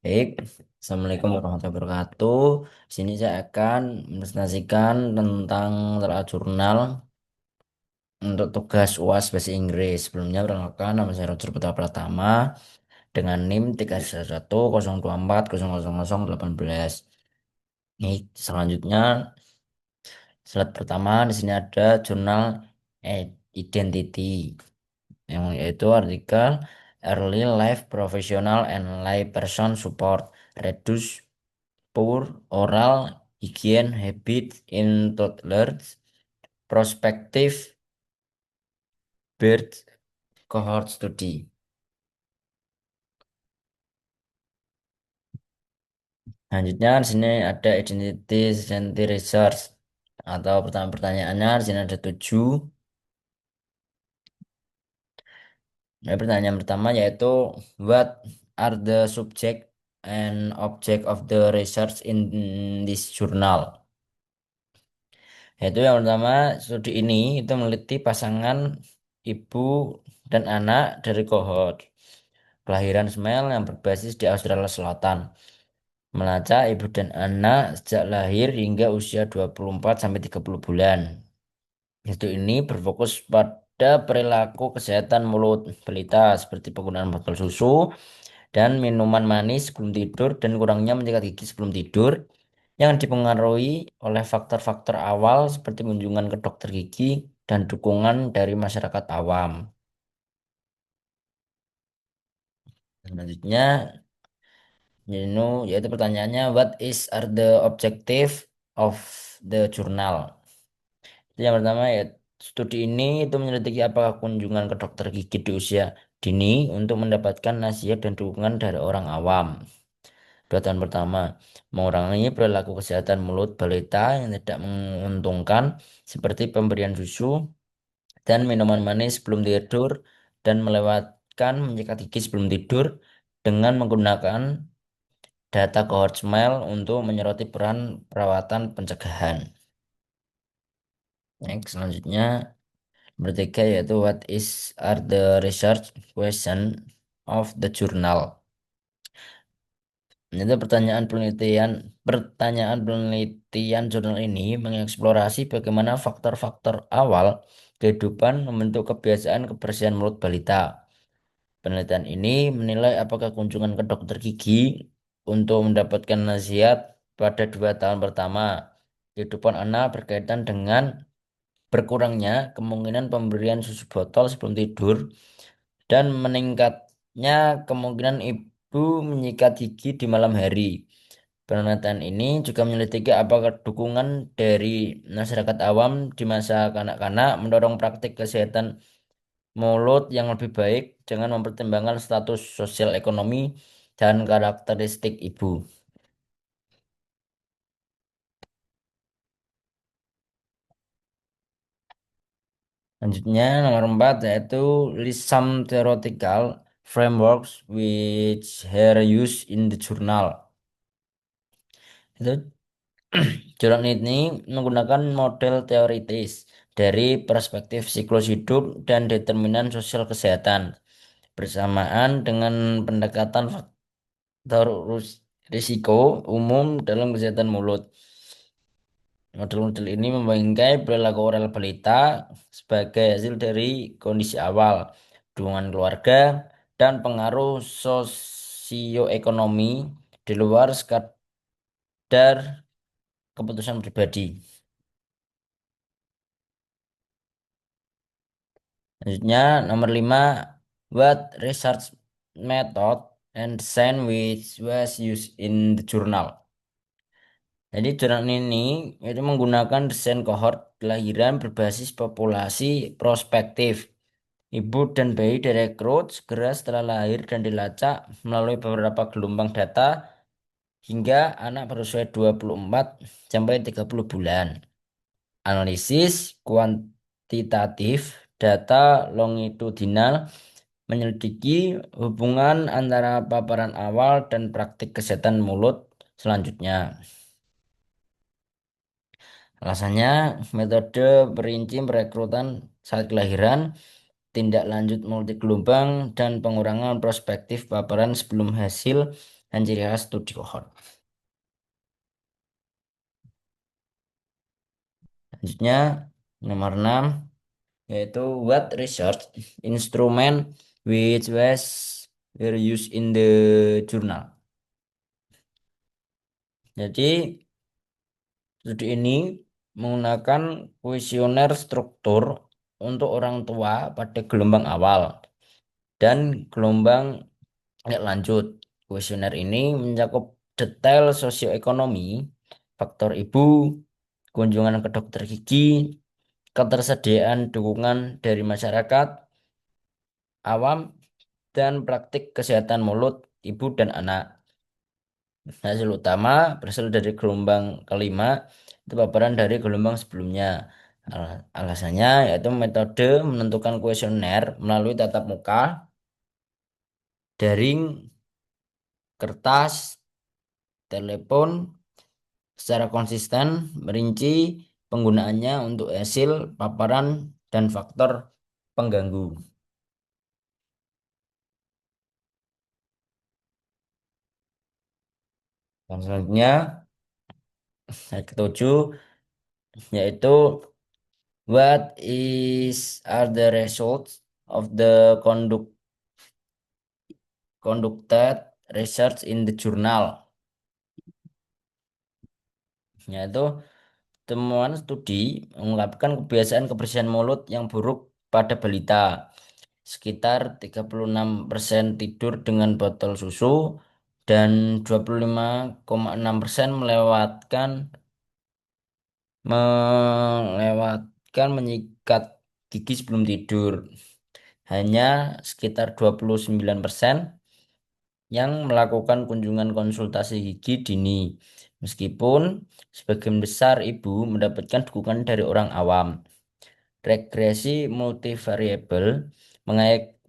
Baik, Assalamualaikum warahmatullahi wabarakatuh. Di sini saya akan presentasikan tentang telaah jurnal untuk tugas UAS Bahasa Inggris. Sebelumnya perkenalkan nama saya Roger Putra Pratama dengan NIM 3110240240018. Ini selanjutnya slide pertama di sini ada jurnal identity yang yaitu artikel Early Life Professional and Lay Person Support Reduce Poor Oral Hygiene Habits in Toddlers Prospective Birth Cohort Study. Selanjutnya di sini ada Identity Centered Research atau pertanyaan-pertanyaannya di sini ada 7. Nah, pertanyaan pertama yaitu what are the subject and object of the research in this journal? Yaitu yang pertama, studi ini itu meneliti pasangan ibu dan anak dari kohort kelahiran Smell yang berbasis di Australia Selatan. Melacak ibu dan anak sejak lahir hingga usia 24 sampai 30 bulan. Studi ini berfokus pada perilaku kesehatan mulut balita seperti penggunaan botol susu dan minuman manis sebelum tidur dan kurangnya menjaga gigi sebelum tidur yang dipengaruhi oleh faktor-faktor awal seperti kunjungan ke dokter gigi dan dukungan dari masyarakat awam. Selanjutnya, yaitu pertanyaannya, what is are the objective of the journal? Yang pertama ya, studi ini itu menyelidiki apakah kunjungan ke dokter gigi di usia dini untuk mendapatkan nasihat dan dukungan dari orang awam. 2 tahun pertama, mengurangi perilaku kesehatan mulut balita yang tidak menguntungkan seperti pemberian susu dan minuman manis sebelum tidur dan melewatkan menyikat gigi sebelum tidur dengan menggunakan data cohort Smile untuk menyoroti peran perawatan pencegahan. Next, selanjutnya bertiga yaitu what is are the research question of the journal. Itu pertanyaan penelitian jurnal ini mengeksplorasi bagaimana faktor-faktor awal kehidupan membentuk kebiasaan kebersihan mulut balita. Penelitian ini menilai apakah kunjungan ke dokter gigi untuk mendapatkan nasihat pada 2 tahun pertama kehidupan anak berkaitan dengan berkurangnya kemungkinan pemberian susu botol sebelum tidur dan meningkatnya kemungkinan ibu menyikat gigi di malam hari. Penelitian ini juga menyelidiki apakah dukungan dari masyarakat awam di masa kanak-kanak mendorong praktik kesehatan mulut yang lebih baik dengan mempertimbangkan status sosial ekonomi dan karakteristik ibu. Selanjutnya nomor 4 yaitu list some theoretical frameworks which are used in the journal. Itu jurnal ini menggunakan model teoritis dari perspektif siklus hidup dan determinan sosial kesehatan bersamaan dengan pendekatan faktor risiko umum dalam kesehatan mulut. Model-model ini membingkai perilaku oral balita sebagai hasil dari kondisi awal, dukungan keluarga, dan pengaruh sosioekonomi di luar sekadar keputusan pribadi. Selanjutnya, nomor 5, what research method and design which was used in the journal. Jadi jurnal ini itu menggunakan desain kohort kelahiran berbasis populasi prospektif. Ibu dan bayi direkrut segera setelah lahir dan dilacak melalui beberapa gelombang data hingga anak berusia 24 sampai 30 bulan. Analisis kuantitatif data longitudinal menyelidiki hubungan antara paparan awal dan praktik kesehatan mulut selanjutnya. Alasannya, metode perinci perekrutan saat kelahiran, tindak lanjut multi gelombang, dan pengurangan prospektif paparan sebelum hasil dan ciri khas studi kohort. Selanjutnya nomor 6 yaitu what research instrument which was were used in the journal. Jadi studi ini menggunakan kuesioner struktur untuk orang tua pada gelombang awal dan gelombang lanjut. Kuesioner ini mencakup detail sosioekonomi, faktor ibu, kunjungan ke dokter gigi, ketersediaan dukungan dari masyarakat awam, dan praktik kesehatan mulut ibu dan anak. Hasil utama berasal dari gelombang kelima, itu paparan dari gelombang sebelumnya. Alasannya yaitu metode menentukan kuesioner melalui tatap muka, daring, kertas, telepon, secara konsisten, merinci penggunaannya untuk hasil, paparan, dan faktor pengganggu. Dan selanjutnya, yang ketujuh, yaitu what is are the results of the conducted research in the journal, yaitu temuan studi mengungkapkan kebiasaan kebersihan mulut yang buruk pada balita. Sekitar 36% tidur dengan botol susu dan 25,6% melewatkan menyikat gigi sebelum tidur. Hanya sekitar 29% yang melakukan kunjungan konsultasi gigi dini. Meskipun sebagian besar ibu mendapatkan dukungan dari orang awam. Regresi multivariabel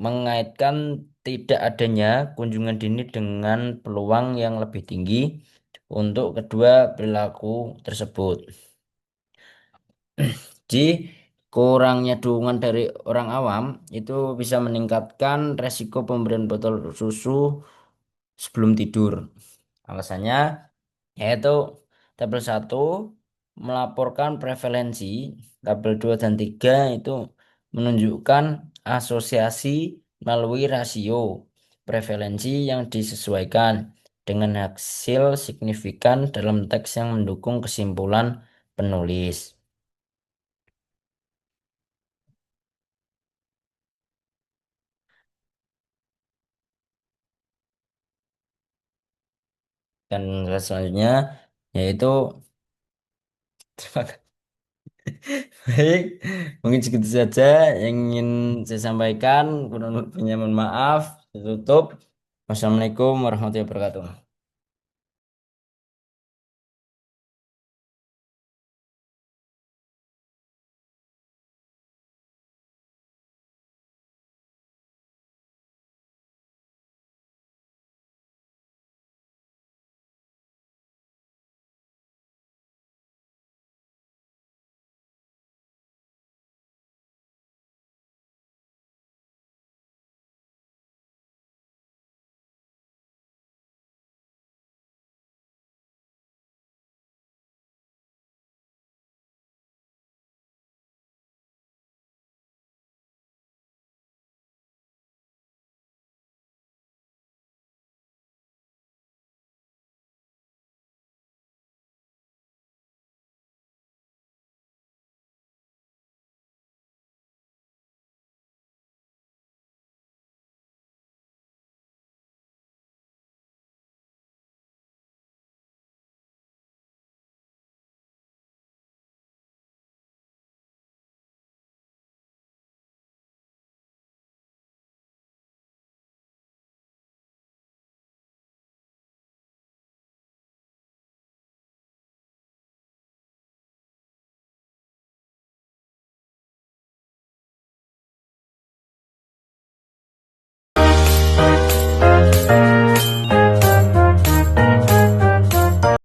mengaitkan tidak adanya kunjungan dini dengan peluang yang lebih tinggi untuk kedua perilaku tersebut. Jadi, kurangnya dukungan dari orang awam itu bisa meningkatkan resiko pemberian botol susu sebelum tidur. Alasannya yaitu tabel 1 melaporkan prevalensi, tabel 2 dan 3 itu menunjukkan asosiasi melalui rasio prevalensi yang disesuaikan dengan hasil signifikan dalam teks yang mendukung kesimpulan penulis. Dan selanjutnya yaitu baik, mungkin segitu saja yang ingin saya sampaikan. Kurang lebihnya mohon maaf. Saya tutup. Wassalamualaikum warahmatullahi wabarakatuh.